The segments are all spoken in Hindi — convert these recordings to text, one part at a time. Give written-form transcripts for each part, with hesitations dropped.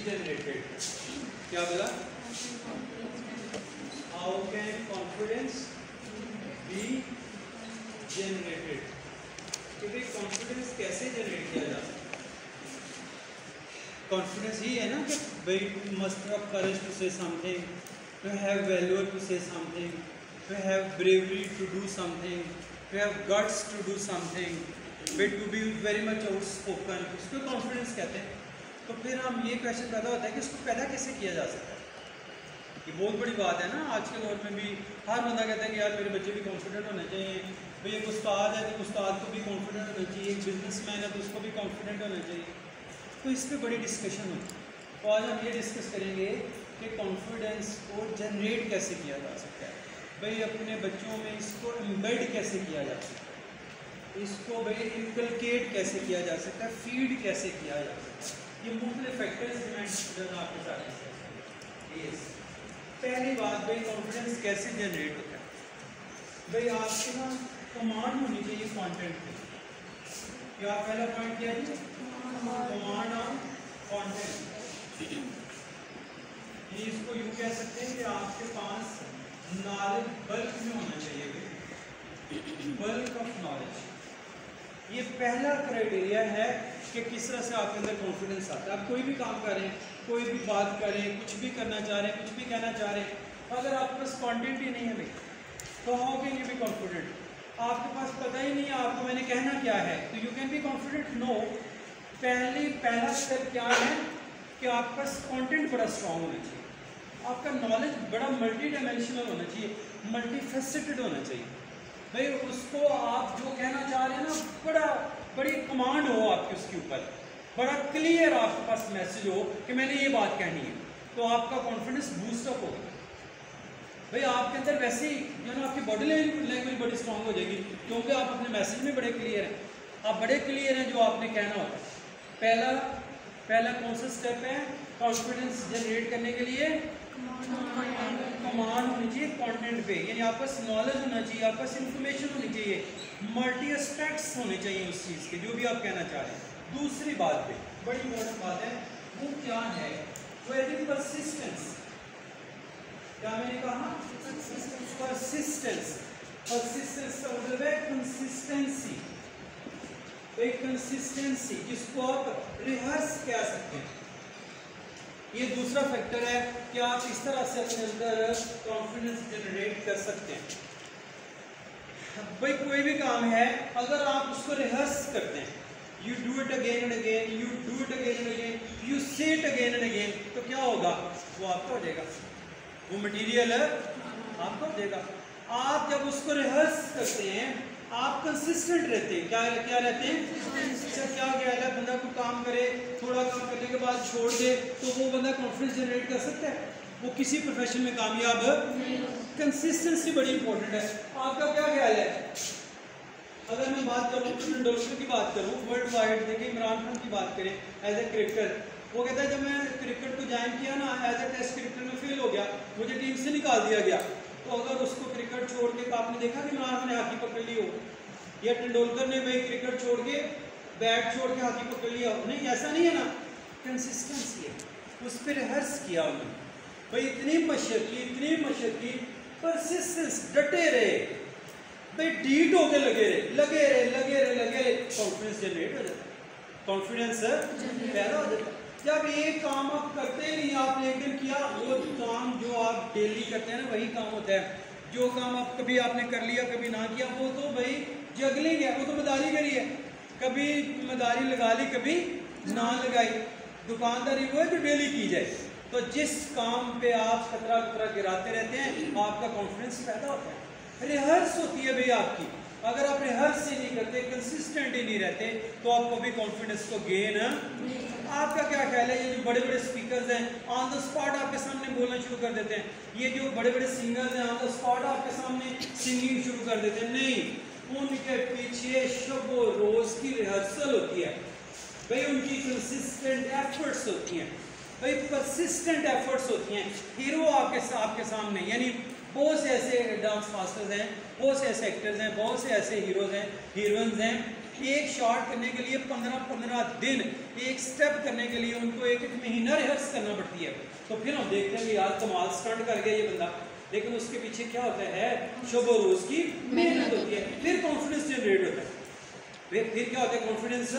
generated? क्या बोला? How can confidence be generated? कि भाई कॉन्फिडेंस कैसे जनरेट किया जा सकता है? कॉन्फिडेंस ही है ना कि भाई must have courage to say something, to have valour to say something, to have bravery to do something, to have guts to do something, but to be very much outspoken, उसको कॉन्फिडेंस कहते हैं। तो फिर हम ये क्वेश्चन पैदा होता है कि इसको पैदा कैसे किया जा सकता है? ये बहुत बड़ी बात है ना। आज के दौर में भी हर बंदा कहता है कि यार मेरे बच्चे भी कॉन्फिडेंट होने चाहिए, भाई एक उस्ताद है तो उस्ताद को भी कॉन्फिडेंट होना चाहिए, एक बिजनेसमैन है तो उसको भी कॉन्फिडेंट होना चाहिए। तो इस पर बड़ी डिस्कशन होती है। तो आज हम ये डिस्कस करेंगे कि कॉन्फिडेंस को जनरेट कैसे किया जा सकता है, भाई अपने बच्चों में इसको एम्बेड कैसे किया जा सकता है, इसको भाई इनकलकेट कैसे किया जा सकता है, फीड कैसे किया जा सकता है। ये मुख्तलिफ फैक्टर्स मैं आपके साथ डिस्कस। पहली बात भाई कॉन्फिडेंस कैसे जनरेट होता है? भाई आपके ना कमांड होनी चाहिए कंटेंट पे। क्या पहला पॉइंट क्या है? Command on content. ये इसको यूं कह सकते हैं कि आपके पास नॉलेज बल्क में होना चाहिए, बल्क ऑफ नॉलेज। ये पहला क्राइटेरिया है कि किस तरह से आपके अंदर कॉन्फिडेंस आता है। आप कोई भी काम कर रहे हैं, कोई भी बात कर रहे हैं, कुछ भी करना चाह रहे हैं, कुछ भी कहना चाह रहे हैं, अगर आपके पास कंटेंट ही नहीं है भाई, तो how can you be confident? आपके पास पता ही नहीं है आपको मैंने कहना क्या है, तो you can be confident? No. पहला स्टेप क्या है कि आपके पास कंटेंट बड़ा स्ट्रांग होना चाहिए, आपका नॉलेज बड़ा मल्टी डायमेंशनल होना चाहिए, मल्टी फेसेटेड होना चाहिए। भाई उसको आप जो कहना चाह रहे हैं ना, बड़ी कमांड हो आपकी उसके ऊपर, बड़ा क्लियर आपके पास मैसेज हो कि मैंने ये बात कहनी है, तो आपका कॉन्फिडेंस बूस्टअप होगा। भाई आपके अंदर वैसे ही जो ना आपकी बॉडी लैंग्वेज बड़ी स्ट्रांग हो जाएगी, क्योंकि आप अपने मैसेज में बड़े क्लियर हैं, आप बड़े क्लियर हैं जो आपने कहना होता है। पहला कौन सा स्टेप है कॉन्फिडेंस जनरेट करने के लिए? कमांड होनी चाहिए कंटेंट पे, यानी आपके पास नॉलेज होना चाहिए, आपके पास इंफॉर्मेशन होनी चाहिए, मल्टी एस्पेक्ट्स होने चाहिए उस चीज़ के जो भी आप कहना चाह रहे हैं। दूसरी बात पे बड़ी इंपॉर्टेंट बात है, वो क्या है? वो है परसिस्टेंस। क्या मैंने कहा? परसिस्टेंस। परसिस्टेंस का मतलब है कंसिस्टेंसी। एक कंसिस्टेंसी जिसको आप रिहर्स कह सकते हैं। ये दूसरा फैक्टर है कि आप इस तरह से अपने अंदर कॉन्फिडेंस जनरेट कर सकते हैं। भाई कोई भी काम है अगर आप उसको रिहर्स करते हैं, you do it again and again, you do it again and again, you से इट अगेन एंड अगेन, तो क्या होगा? वो आपका हो जाएगा, वो मटेरियल आपका हो जाएगा। आप जब उसको रिहर्स करते हैं आप कंसिस्टेंट रहते हैं। क्या रहते हैं? क्या है बंदा कोई काम करे, थोड़ा काम करने के बाद छोड़ दे, तो वो बंदा कॉन्फिडेंस जनरेट कर सकता है? वो किसी प्रोफेशन में कामयाब कंसिस्टेंसी बड़ी इंपॉर्टेंट है। आपका क्या ख्याल है? अगर मैं बात करूँ टेंडुलकर की बात करूँ, वर्ल्ड वाइड देखिए, इमरान खान की बात करें एज ए क्रिकेटर, वो कहता है जब मैं क्रिकेट को ज्वाइन किया ना एज ए टेस्ट क्रिकेटर में फेल हो गया, मुझे टीम से निकाल दिया गया। तो अगर उसको क्रिकेट छोड़ के, आपने देखा कि इमरान खान ने हॉकी पकड़ ली हो, या टेंडुलकर ने भाई क्रिकेट छोड़ के बैट छोड़ के हॉकी पकड़ लिया हो? नहीं, ऐसा नहीं है ना। कंसिस्टेंसी है, उस पर रिहर्स किया उन्होंने भाई, इतनी मशक्क़त की, परसिस्टेंस, डटे रहे भाई, डीट होके लगे रहे, कॉन्फिडेंस जनरेट हो जाता है, कॉन्फिडेंस पैदा हो जाता है। जब एक काम आप करते ही नहीं, आपने एक दिन किया, वो काम जो आप डेली करते हैं ना वही काम होता है। जो काम आप कभी आपने कर लिया कभी ना किया, वो तो भाई जगलिंग है, वो तो मदारी करी है, कभी मदारी लगा ली कभी ना लगाई, दुकानदारी वो है जो डेली की जाए। तो जिस काम पे आप खतरा गिराते रहते हैं आपका कॉन्फिडेंस पैदा होता है। रिहर्स होती है भाई आपकी, अगर आप रिहर्स ही नहीं करते, कंसिस्टेंट ही नहीं रहते, तो आपको भी कॉन्फिडेंस को गेन। आपका क्या ख्याल है? ये जो बड़े बड़े स्पीकर्स हैं ऑन द स्पॉट आपके सामने बोलना शुरू कर देते हैं, ये जो बड़े बड़े सिंगर्स हैं ऑन द स्पॉट आपके सामने सिंगिंग शुरू कर देते हैं? नहीं, उनके पीछे शब रोज की रिहर्सल होती है भाई, उनकी कंसिस्टेंट एफर्ट्स होती हैं भाई, परसिस्टेंट एफर्ट्स होती हैं। हीरो आपके सामने, यानी बहुत से ऐसे डांस मास्टर्स हैं, बहुत से ऐसे एक्टर्स हैं, बहुत से ऐसे हीरोज हैं, हीरोइंस हैं एक शॉट करने के लिए 15-15 दिन, एक स्टेप करने के लिए उनको एक महीना रिहर्स करना पड़ती है। तो फिर हम देखते हैं कि यार कमाल स्टंट कर गया ये बंदा, लेकिन उसके पीछे क्या होता है, शब रोज की मेहनत होती है, फिर कॉन्फिडेंस जनरेट होता है। फिर क्या होता है, कॉन्फिडेंस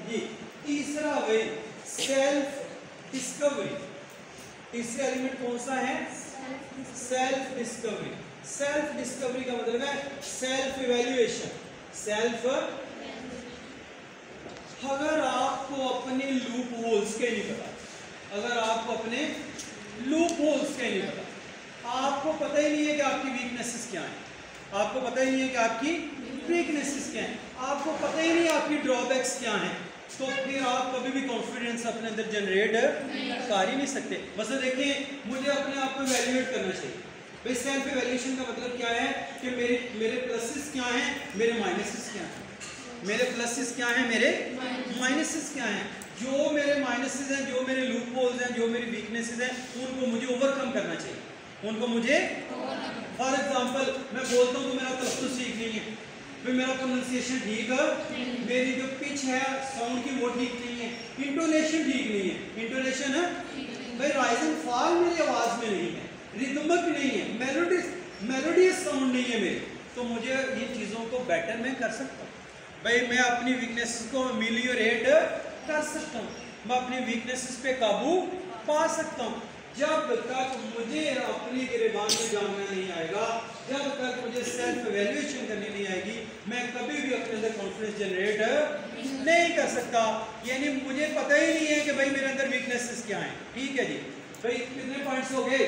जी। तीसरा वे सेल्फ डिस्कवरी। तीसरा एलिमेंट कौन सा है, सेल्फ डिस्कवरी। सेल्फ डिस्कवरी का मतलब है सेल्फ इवैल्यूएशन। सेल्फ, अगर आपको अपने लूप होल्स के नहीं पता, अगर आपको अपने लूप होल्स के नहीं पता, आपको पता ही नहीं है कि आपकी वीकनेसेस क्या हैं, आपको पता ही नहीं है कि आपकी वीकनेसेस क्या हैं, आपको पता ही नहीं आपकी ड्रॉबैक्स क्या हैं, तो फिर आप कभी भी कॉन्फिडेंस अपने अंदर जनरेट कर ही नहीं सकते। मतलब देखिए, मुझे अपने आप को इवैल्यूएट करना चाहिए। भाई सेल्फ इवैल्यूएशन का मतलब क्या है कि मेरे प्लसेस क्या हैं, मेरे माइनसेस क्या हैं, मेरे प्लसेस क्या हैं, मेरे माइनसेस क्या हैं। जो मेरे माइनसेस हैं, जो मेरे लूप होल्स हैं, जो मेरी वीकनेसेस हैं, उनको मुझे ओवरकम करना चाहिए, उनको मुझे, फॉर एग्जांपल मैं बोलता हूँ तो मेरा तलफ्फुज़ ठीक नहीं है, फिर मेरा प्रोनाउंसिएशन ठीक है, मेरी जो पिच है साउंड की वो ठीक नहीं है, इंटोनेशन ठीक नहीं है, इंटोनेशन है भाई राइज एंड फॉल मेरी आवाज में नहीं है, रिदमिक नहीं है, मेलोडियस साउंड नहीं है मेरी, तो मुझे इन चीज़ों को बेटर मैं कर सकता हूँ। भाई मैं अपनी वीकनेसेस को अमेलियोरेट कर सकता हूँ, मैं अपनी वीकनेसेस पे काबू पा सकता हूँ। जब तक मुझे अपनी गिरबान में जानना नहीं आएगा, जब तक मुझे सेल्फ इवैल्यूएशन करनी नहीं आएगी, मैं कभी भी अपने अंदर कॉन्फिडेंस जनरेट नहीं कर सकता। यानी मुझे पता ही नहीं है कि भाई मेरे अंदर वीकनेसेस क्या हैं। ठीक है जी, भाई कितने पॉइंट्स हो गए,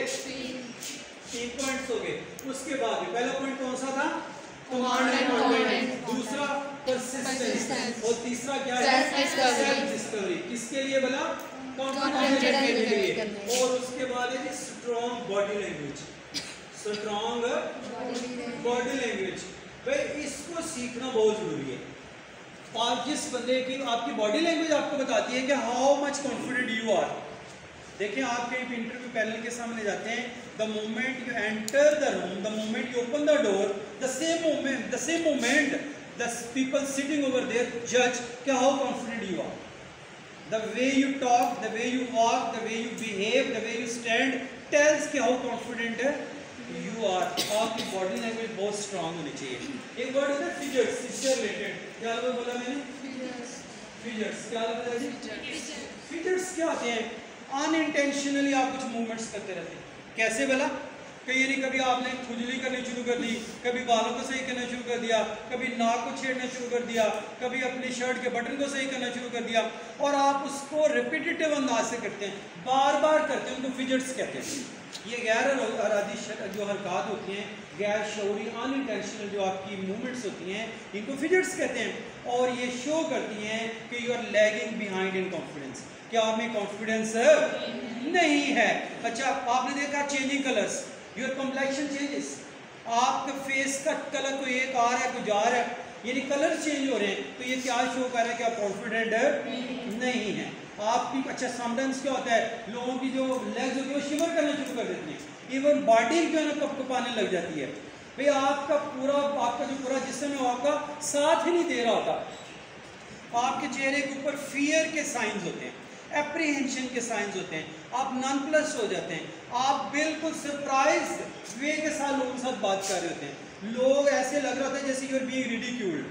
3 पॉइंट्स हो गए। उसके बाद पहला पॉइंट कौन सा था, कमांड एंड कॉन्फिडेंस, दूसरा परसिस्टेंस, और तीसरा क्या है, सेल्फ डिस्कवरी। किसके लिए बोला, कॉन्फिडेंस के लिए। और उसके बाद है strong body language, strong body language. भाई इसको सीखना बहुत जरूरी है। और जिस बंदे की आपकी बॉडी लैंग्वेज आपको बताती है कि how much confident you are. देखिए आप कहीं इंटरव्यू पैनल के सामने जाते हैं, the moment you enter the room, the moment you open the door, the same moment the people sitting over there जज कि how confident you are. The way you talk, the way you walk, the way you behave, the way you stand tells कि how confident you are। आपकी बॉडी लैंग्वेज बहुत स्ट्रांग होनी चाहिए। एक वर्ड है फिजर्स, इससे रिलेटेड क्या बोला मैंने, फिजर्स। क्या बोला जी, फिजर्स क्या होते हैं, अनइंटेंशनली आप कुछ मूवमेंट्स करते रहते हैं। कैसे बोला, कहीं नहीं, कभी आपने खुजली करनी शुरू कर दी, कभी बालों को सही करना शुरू कर दिया, कभी नाक को छेड़ना शुरू कर दिया, कभी अपनी शर्ट के बटन को सही करना शुरू कर दिया, और आप उसको रिपीटेटिव अंदाज से करते हैं, बार बार करते हैं, उनको फिजर्स कहते हैं। ये गैर अरादी जो हरकत होती हैं, गैर शऊरी अनइंटेंशनल जो आपकी मूवमेंट्स होती हैं, इनको फिजर्स कहते हैं। और ये शो करती हैं कि you are lagging behind in confidence, कि आप में कॉन्फिडेंस नहीं है। अच्छा, आपने देखा changing colours, your complexion changes, आपके फेस का कलर कोई एक आ रहा है, कोई जा रहा है, यानी कलर चेंज हो रहे हैं, तो ये क्या शो कर रहा है कि आप कॉन्फिडेंट नहीं है आपकी। अच्छा, समटाइम्स क्या होता है, लोगों की जो लेग्स होती है वो शिवर करना शुरू कर देती हैं, इवन बॉडी जो है ना कपकपाने लग जाती है। भाई आपका जो पूरा जिस्म है वो आपका साथ ही नहीं दे रहा होता। आपके चेहरे के ऊपर फियर के साइंस होते हैं, एप्रीहेंशन के साइंस होते हैं, आप नॉन प्लस हो जाते हैं, आप बिल्कुल सरप्राइज वे के साथ लोगों के साथ बात कर रहे होते हैं। लोग ऐसे लग रहा था जैसे यू आर बीइंग रिडिक्यूल्ड,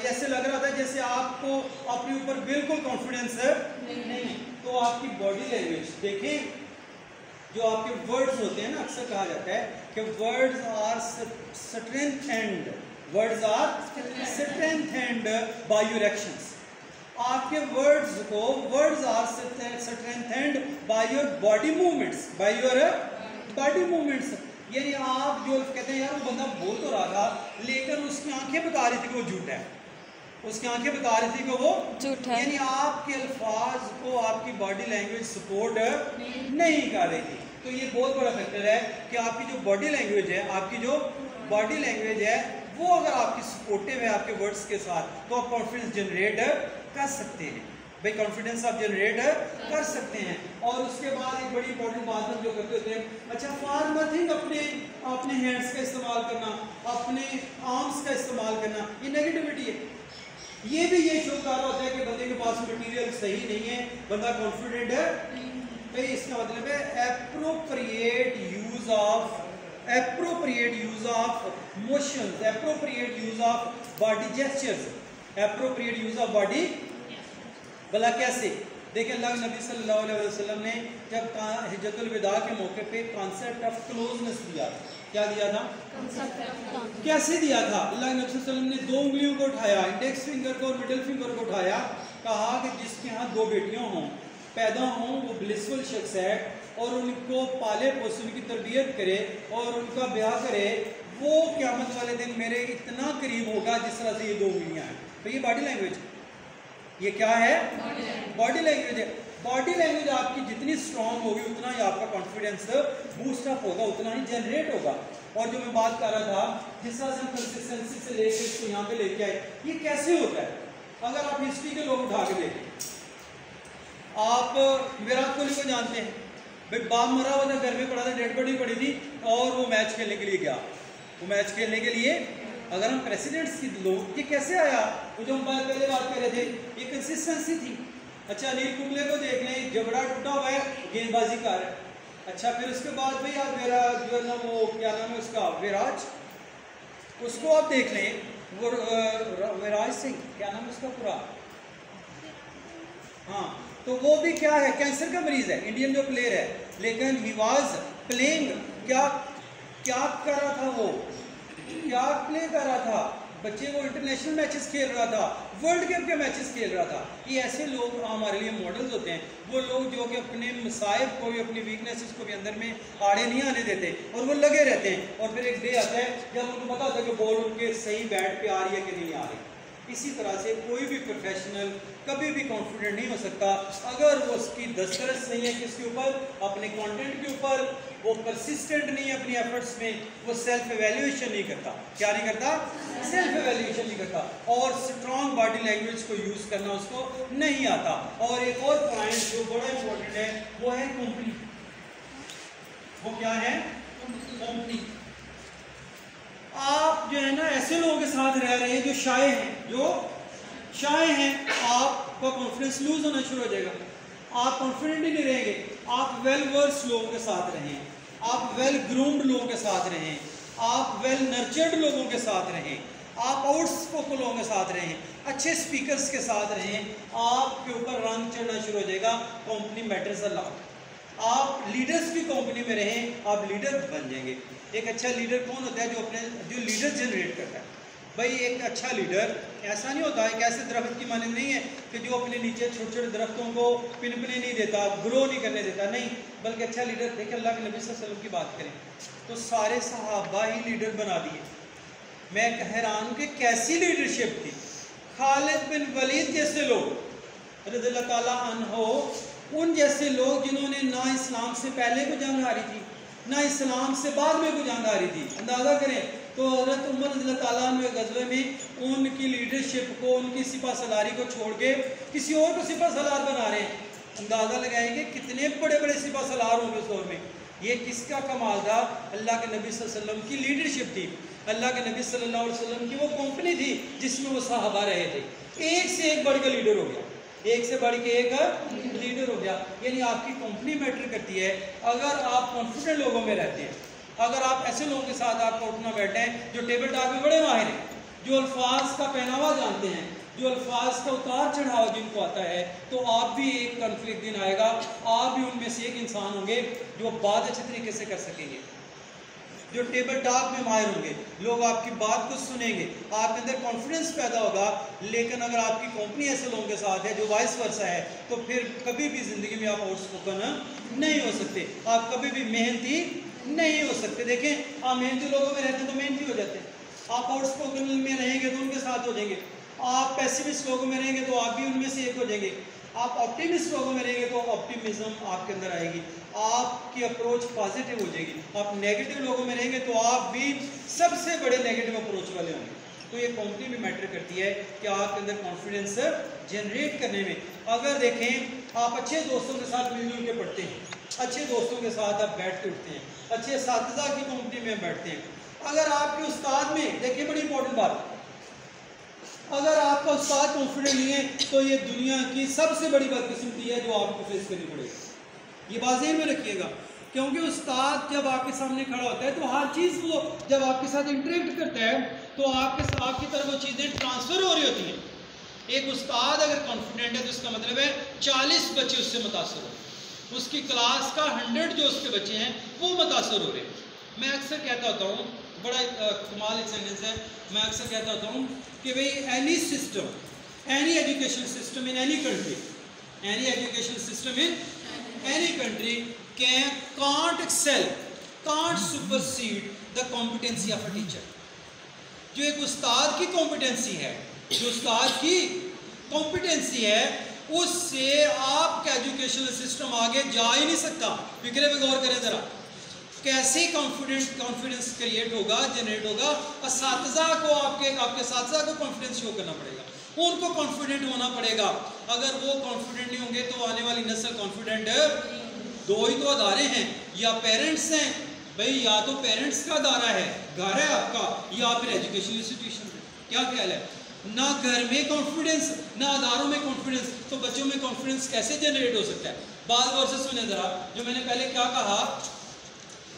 ऐसे लग रहा था जैसे आपको अपने ऊपर बिल्कुल कॉन्फिडेंस नहीं। तो आपकी बॉडी लैंग्वेज देखें, जो आपके वर्ड्स होते हैं ना, अक्सर कहा जाता है कि words are strengthened, words are strengthened by your actions. आपके words are strengthened by your body movements, by your body movements. यानी आप जो कहते हैं यार वो बंदा बोल तो रहा था, लेकिन उसकी आंखें बता रही थी कि वो झूठा है, उसकी आंखें बता रही थी कि वो झूठा है। यानी आपके अल्फाज को आपकी बॉडी लैंग्वेज सपोर्ट नहीं कर रही थी। तो ये बहुत बड़ा फैक्टर है कि आपकी जो बॉडी लैंग्वेज है, आपकी जो बॉडी लैंग्वेज है वो अगर आपकी सपोर्टिव है आपके वर्ड्स के साथ, तो आप कॉन्फिडेंस जनरेट कर सकते हैं। भाई कॉन्फिडेंस आप जनरेट कर सकते हैं। और उसके बाद एक बड़ी इंपॉर्टेंट बात हम जो करते होते हैं, अच्छा फार नथिंग, अपने हैंड्स का इस्तेमाल करना, अपने आर्म्स का इस्तेमाल करना, ये नेगेटिविटी है। ये भी ये शो कर रहा होता है कि बंदे के पास मटेरियल सही नहीं है, बंदा कॉन्फिडेंट है। भाई इसका मतलब है appropriate use of motions, appropriate use of body gestures, appropriate use of body. भला कैसे? देखिए अल्लाह के नबी सल्लल्लाहु अलैहि वसल्लम ने जब हिज्जतुल विदा के मौके पे कॉन्सेप्ट ऑफ क्लोजनेस दिया, क्या दिया था? कैसे दिया था? अल्लाह के नबी सल्लल्लाहु अलैहि वसल्लम ने 2 उंगलियों को उठाया, इंडेक्स फिंगर को और मिडिल फिंगर को उठाया, कहा कि जिसके यहाँ 2 बेटियां हों, पैदा हों, वो ब्लिसफुल शख्स है और उनको पाले पोसे, उनकी तरबियत करे और उनका ब्याह करे, वो क़यामत वाले दिन मेरे इतना करीब होगा जिस तरह से ये 2 उंगलियाँ हैं। तो ये बॉडी लैंग्वेज, ये क्या है? बॉडी लैंग्वेज है। बॉडी लैंग्वेज आपकी जितनी स्ट्रांग होगी उतना ही आपका कॉन्फिडेंस बूस्ट अप होगा, उतना ही जनरेट होगा। और जो मैं बात कर रहा था, जिस तरह से हम कंसिस्टेंसी से लेकर इसको यहाँ पे लेके आए, ये कैसे होता है? अगर आप हिस्ट्री के लोग उठा के देखें, आप विराट कोहली को जानते हैं, भाई बाप मरा हुआ था, घर में पड़ा था, डेड बॉडी पड़ी थी और वो मैच खेलने के लिए गया। वो मैच खेलने के लिए, अगर हम प्रेसिडेंट्स की लोग, ये कैसे आया? वो जो हम पहले बात कर रहे थे, ये कंसिस्टेंसी थी। अच्छा अनिल कुंबले को देख लें, जबड़ा टूटा हुआ है, गेंदबाजी कर रहा है। अच्छा फिर उसके बाद भाई आप मेरा जो है ना, वो क्या नाम है उसका, विराज, उसको आप देख लें, वो विराज सिंह, क्या नाम है उसका पूरा, हाँ, तो वो भी क्या है, कैंसर का मरीज है, इंडियन जो प्लेयर है, लेकिन ही वाज प्लेइंग, क्या कर रहा था, वो क्या प्ले कर रहा था, बच्चे वो इंटरनेशनल मैचेस खेल रहा था, वर्ल्ड कप के मैचेस खेल रहा था। ये ऐसे लोग हमारे लिए मॉडल्स होते हैं, वो लोग जो कि अपने मसाइब को भी, अपनी वीकनेसेस को भी अंदर में आड़े नहीं आने देते और वो लगे रहते हैं। और फिर एक डे आता है जब उनको पता होता है कि बॉल उनके सही बैट पे आ रही है कि नहीं आ रही। इसी तरह से कोई भी प्रोफेशनल कभी भी कॉन्फिडेंट नहीं हो सकता अगर वो उसकी दस्तरस नहीं है किसके ऊपर, अपने कंटेंट के ऊपर, वो कंसिस्टेंट नहीं है अपनी एफर्ट्स में, वो सेल्फ एवेल्यूएशन नहीं करता। क्या नहीं करता? सेल्फ एवेल्यूएशन नहीं करता। और स्ट्रॉन्ग बॉडी लैंग्वेज को यूज़ करना उसको नहीं आता। और एक और पॉइंट जो बड़ा इंपॉर्टेंट है वो है कंपनी। वो क्या है? कंपनी। आप जो है ना ऐसे लोगों के साथ रह रहे हैं जो शाय हैं, आपका कॉन्फिडेंस लूज होना शुरू हो जाएगा, आप कॉन्फिडेंट ही नहीं रहेंगे। आप वेल वर्स लोगों के साथ रहें, आप वेल ग्रूम्ड लोगों के साथ रहें, आप वेल नर्चर्ड लोगों के साथ रहें, आप आउटस्पोकन लोगों के साथ रहें, अच्छे स्पीकर्स के साथ रहें, आपके ऊपर रंग चढ़ना शुरू हो जाएगा। Company matters a lot. आप लीडर्स की कंपनी में रहें, आप लीडर बन जाएंगे। एक अच्छा लीडर कौन होता है? जो लीडर जनरेट करता है। भाई एक अच्छा लीडर ऐसा नहीं होता है कि ऐसे दरख्त की मानंद नहीं है कि जो अपने नीचे छोटे छोटे दरख्तों को पिनपने नहीं देता, ग्रो नहीं करने देता, नहीं, बल्कि अच्छा लीडर। देखिए अल्लाह के नबी सल्लल्लाहु अलैहि वसल्लम की बात करें तो सारे सहाबा ही लीडर बना दिए। मैं हैरान हूँ कि कैसी लीडरशिप थी। खालिद बिन वलीद जैसे लोग रज़ियल्लाहु ताला अन्हो, उन जैसे लोग जिन्होंने ना इस्लाम से पहले को जंग हारी थी ना इस्लाम से बाद में को जंग हारी थी। अंदाज़ा करें तो हज़रत उमर रज़ियल्लाहु ताला अन्हु गज़वे में उनकी लीडरशिप को, उनकी सिपा सलारी को छोड़ के किसी और को सिपा सलार बना रहे हैं। अंदाज़ा लगाएंगे कितने बड़े बड़े सिपा सलार होंगे उस दौर में। ये किसका कमाल था? अल्लाह के नबी सल्लल्लाहु अलैहि वसल्लम की लीडरशिप थी। अल्लाह के नबी सल्लल्लाहु अलैहि वसल्लम की वो कंपनी थी जिसमें वो सहाबा रहे थे। एक से एक बढ़ के लीडर हो गया, एक से बढ़ के एक लीडर हो गया। यानी आपकी कंपनी मैटर करती है। अगर आप कॉन्फिडेंट लोगों में रहते हैं, अगर आप ऐसे लोगों के साथ आपका उठना बैठे हैं जो टेबल टॉक में बड़े माहिर हैं, जो अल्फाज का पहनावा जानते हैं, जो अल्फाज का उतार चढ़ाव जिनको आता है, तो आप भी एक कॉन्फ्लिक्ट दिन आएगा, आप भी उनमें से एक इंसान होंगे जो बात अच्छे तरीके से कर सकेंगे, जो टेबल टॉक में माहिर होंगे, लोग आपकी बात को सुनेंगे, आपके अंदर कॉन्फिडेंस पैदा होगा। लेकिन अगर आपकी कंपनी ऐसे लोगों के साथ है जो वाइस वर्सा है, तो फिर कभी भी ज़िंदगी में आप आउटस्पोकन नहीं हो सकते, आप कभी भी मेहनती नहीं हो सकते। देखें आप मेहनती लोगों में रहते हैं तो मेहनती हो जाते हैं, आप आउटस्पोकन में रहेंगे तो उनके साथ हो जाएंगे, आप पैसिमिस्ट लोगों में रहेंगे तो आप भी उनमें से एक हो जाएंगे, आप ऑप्टिमिस्ट लोगों में रहेंगे तो ऑप्टिमिज्म आपके अंदर आएगी, आपकी अप्रोच पॉजिटिव हो जाएगी। आप नेगेटिव लोगों में रहेंगे तो आप भी सबसे बड़े नेगेटिव अप्रोच वाले होंगे। तो ये कंपनी भी मैटर करती है कि आपके अंदर कॉन्फिडेंस जनरेट करने में। अगर देखें आप अच्छे दोस्तों के साथ मिलजुल के पढ़ते हैं, अच्छे दोस्तों के साथ आप बैठ के उठते हैं, अच्छे असातिज़ा की कंपनी में बैठते हैं, अगर आपके उस्ताद में, देखिए बड़ी इंपॉर्टेंट बात, अगर आपका उस्ताद कॉन्फिडेंट नहीं है तो ये दुनिया की सबसे बड़ी बदकिस्मती है जो आपको फेस करनी पड़ेगी। ये बात ज़हन में रखिएगा, क्योंकि उस्ताद जब आपके सामने खड़ा होता है तो हर चीज़ वो जब आपके साथ इंटरेक्ट करता है तो आपकी तरफ वो चीज़ें ट्रांसफ़र हो रही होती हैं। एक उस्ताद अगर कॉन्फिडेंट है तो इसका मतलब है 40 बच्चे उससे मुतासर हो, उसकी क्लास का 100 जो उसके बच्चे हैं वो मुतासर हो रहे हैं। मैं अक्सर कहता होता हूँ, बड़ा कमाल एक सेंटेंस है, मैं अक्सर कहता होता हूँ कि भाई any system, any education system in any country, any education system in any country can't excel, can't supersede the competency of a teacher। जो एक उस्ताद की कॉम्पिटेंसी है, जो उस्ताद की कॉम्पिटेंसी है, उससे आपका एजुकेशनल सिस्टम आगे जा ही नहीं सकता। फिक्रे पे गौर करें जरा, कैसे कॉन्फिडेंस क्रिएट होगा, जनरेट होगा। असातिज़ा को आपके असातिज़ा को कॉन्फिडेंस शो करना पड़ेगा, उनको कॉन्फिडेंट होना पड़ेगा। अगर वो कॉन्फिडेंट नहीं होंगे तो आने वाली नस्ल कॉन्फिडेंट, दो ही तो अदारे हैं, या पेरेंट्स हैं भाई, या तो पेरेंट्स का अदारा है, घर है आपका, या फिर एजुकेशन इंस्टीट्यूशन है। क्या ख्याल है? ना घर में कॉन्फिडेंस, ना अदारों में कॉन्फिडेंस, तो बच्चों में कॉन्फिडेंस कैसे जनरेट हो सकता है? बात गौर से सुने जरा, जो मैंने पहले क्या कहा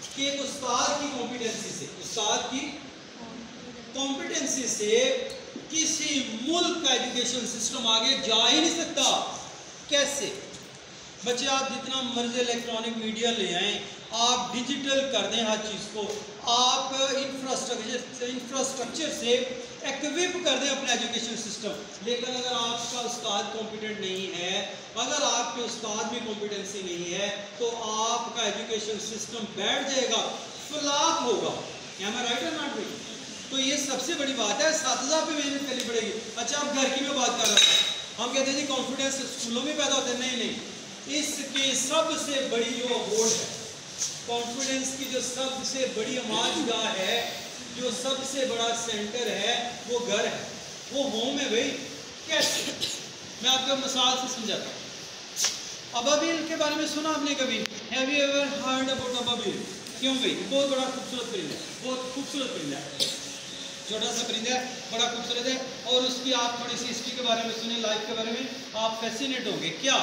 कि एक उस्ताद की कॉम्पिटेंसी से, उस्ताद की कॉम्पिटेंसी से किसी मुल्क का एजुकेशन सिस्टम आगे जा ही नहीं सकता। कैसे? बच्चे आप जितना मर्जी इलेक्ट्रॉनिक मीडिया ले आएँ, आप डिजिटल कर दें हर चीज़ को, आप इंफ्रास्ट्रक्चर से एक्विप कर दें अपना एजुकेशन सिस्टम, लेकिन अगर आपका उस्ताद कॉम्पिटेंट नहीं है, अगर आपके उस्ताद में कॉम्पिटेंसी नहीं है, तो आपका एजुकेशन सिस्टम बैठ जाएगा, फ्लॉप होगा। क्या मैं राइट है नॉट भाई? तो ये सबसे बड़ी बात है, असातिज़ा पे मेहनत करनी पड़ेगी। अच्छा, आप घर की मैं बात कर रहा था, हम कहते हैं जी कॉन्फिडेंस स्कूलों में पैदा होता है, नहीं, इसकी सबसे बड़ी जो बोर्ड है, कॉन्फिडेंस की जो सबसे बड़ी आमाजगाह है, जो सबसे बड़ा सेंटर है, वो घर है, वो होम है भाई। कैसे? मैं आपको मिसाल से समझाता हूँ। अबाबिल के बारे में सुना आपने कभी? Have you ever heard about अबाबिल? क्यों भाई? बहुत बड़ा खूबसूरत परिंदा है, बहुत खूबसूरत परिंदा है, छोटा सा परिंदा है, बड़ा खूबसूरत है, और उसकी आप थोड़ी सी हिस्ट्री के बारे में सुने, लाइफ के बारे में, आप फैसिनेट होंगे। क्या?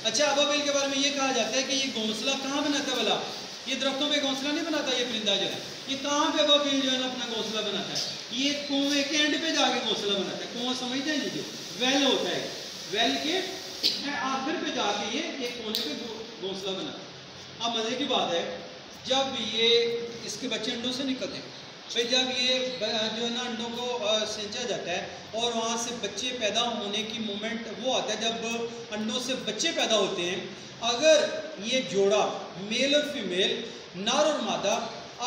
अच्छा, अबाबिल के बारे में ये कहा जाता है कि ये घोंसला कहाँ बनाता है भला? ये दरख्तों पे घोंसला नहीं बनाता, ये परिंदा जो है, ये कहाँ पे अबाबिल जो है ना अपना घोंसला बनाता है? ये कुएं के एंड पे जाके घोंसला बनाता है। कुआं समझते हैं जी, जो वेल होता है, वेल के आखिर पे जाके ये एक कोने पे घोंसला बनाता है। अब मज़े की बात है, जब ये इसके बच्चे अंडों से निकलते हैं भाई, जब ये जो है ना अंडों को सेंचा जाता है और वहाँ से बच्चे पैदा होने की मोमेंट वो आता है जब अंडों से बच्चे पैदा होते हैं। अगर ये जोड़ा मेल और फीमेल, नर और मादा,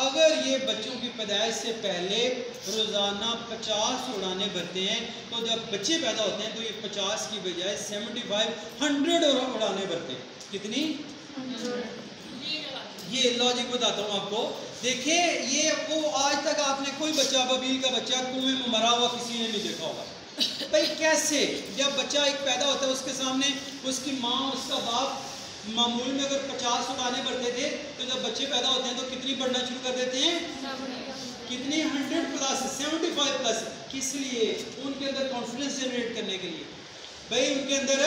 अगर ये बच्चों की पैदाइश से पहले रोज़ाना 50 उड़ाने भरते हैं, तो जब बच्चे पैदा होते हैं तो ये 50 की बजाय 75, 100 उड़ाने भरते हैं। कितनी? ये लॉजिक बताता हूँ आपको। देखिए, ये वो आज तक आपने कोई बच्चा, अबाबिल का बच्चा कुएं में मरा हुआ किसी ने नहीं देखा होगा भाई। कैसे? जब बच्चा एक पैदा होता है, उसके सामने उसकी माँ, उसका बाप मामूल में अगर 50 उड़ाने बढ़ते थे, तो जब बच्चे पैदा होते हैं तो कितनी बढ़ना शुरू कर देते हैं? कितनी? 100 प्लस, 75 प्लस। किस लिए? उनके अंदर कॉन्फिडेंस जनरेट करने के लिए भाई। उनके अंदर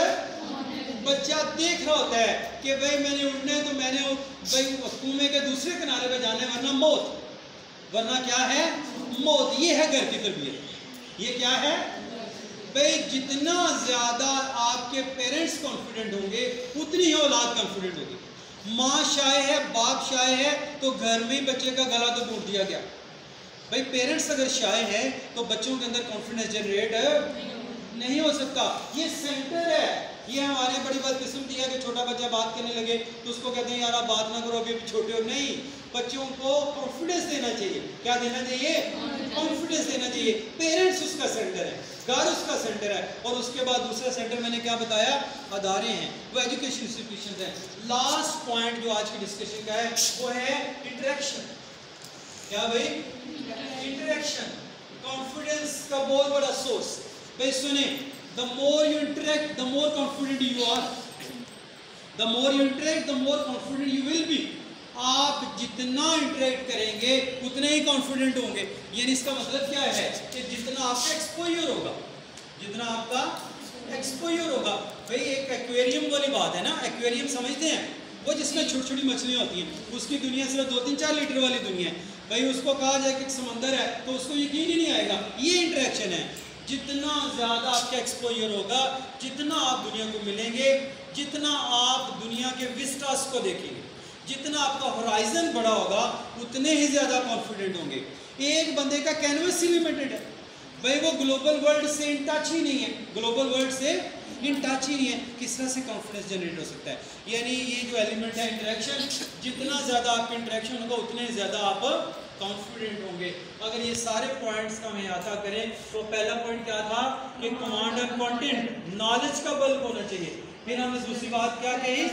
बच्चा देख रहा होता है कि भाई मैंने उड़ना है, तो मैंने भाई कुएं के दूसरे किनारे पे जाना है, वरना मौत, वरना क्या है? मौत। ये है घर की तरबियत। ये क्या है भाई? जितना ज़्यादा आपके पेरेंट्स कॉन्फिडेंट होंगे, उतनी ही औलाद कॉन्फिडेंट होगी। माँ शाय है, बाप शाय है, तो घर में ही बच्चे का गला तो घोट दिया गया भाई। पेरेंट्स अगर शाय है तो बच्चों के अंदर कॉन्फिडेंस जनरेट नहीं हो सकता। ये सेंटर है। ये हमारे बड़ी बदकिस्मती है कि छोटा बच्चा बात करने लगे तो उसको कहते हैं यार आप बात ना करो, अभी छोटे हो। नहीं, बच्चों को कॉन्फिडेंस देना चाहिए। क्या देना चाहिए? कॉन्फिडेंस देना चाहिए। पेरेंट्स उसका सेंटर है, घर उसका सेंटर है, और उसके बाद दूसरा सेंटर मैंने क्या बताया? अदारे हैं, वो एजुकेशन इंस्टीट्यूशन हैं। लास्ट पॉइंट जो आज की डिस्कशन का है वो है इंटरेक्शन। क्या भाई? इंटरेक्शन कॉन्फिडेंस का बहुत बड़ा सोर्स। भाई सुने, the more you interact, the more confident you are. The more you interact, the more confident you will be. आप जितना इंटरेक्ट करेंगे उतने ही कॉन्फिडेंट होंगे। यानी इसका मतलब क्या है कि जितना आपका एक्सपोजर होगा, जितना आपका एक्सपोजर होगा, भाई एक एक्वेरियम वाली बात है ना, एक्वेरियम समझते हैं वो जिसमें छोटी छोटी मछलियाँ होती हैं, उसकी दुनिया सिर्फ 2-3-4 लीटर वाली दुनिया है। भाई उसको कहा जाए कि समंदर है तो उसको यकीन ही नहीं आएगा। ये इंटरेक्शन है। जितना ज़्यादा आपका एक्सपोजर होगा, जितना आप दुनिया को मिलेंगे, जितना आप दुनिया के विस्टास को देखेंगे, जितना आपका होराइजन बड़ा होगा, उतने ही ज़्यादा कॉन्फिडेंट होंगे। एक बंदे का कैनवस ही लिमिटेड है भाई, वो ग्लोबल वर्ल्ड से इन टच ही नहीं है, ग्लोबल वर्ल्ड से इन टच ही नहीं है, किस तरह से कॉन्फिडेंस जनरेट हो सकता है? यानी ये जो एलिमेंट है इंटरेक्शन, जितना ज़्यादा आपका इंटरेक्शन होगा उतने ज़्यादा आप कॉन्फिडेंट होंगे। अगर ये सारे पॉइंट्स का हम अहाता करें तो पहला पॉइंट क्या था कि कमांड एंड कंटेंट, नॉलेज का बल्ब होना चाहिए। फिर हमने दूसरी बात क्या कही,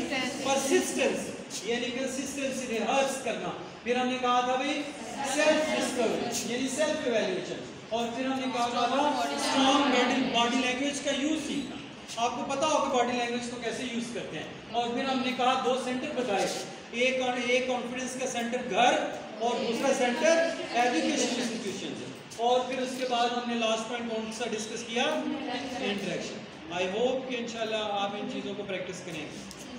परसिस्टेंस, यानी कंसिस्टेंसी, रिहर्स करना। फिर हमने कहा था भाई सेल्फ डिस्कवरी यानी सेल्फ इवैल्यूएशन, और फिर हमने कहा था स्ट्रॉन्ग बॉडी लैंग्वेज का यूज सीखना। आपको पता हो कि बॉडी लैंग्वेज को कैसे यूज करते हैं। और फिर हमने कहा 2 सेंटर बताए, एक कॉन्फिडेंस का सेंटर घर और दूसरा सेंटर एजुकेशन इंस्टीट्यूशन। और फिर उसके बाद हमने लास्ट पॉइंट कौन सा डिस्कस किया, इंटरेक्शन। आई होप कि इंशाल्लाह आप इन चीज़ों को प्रैक्टिस करेंगे।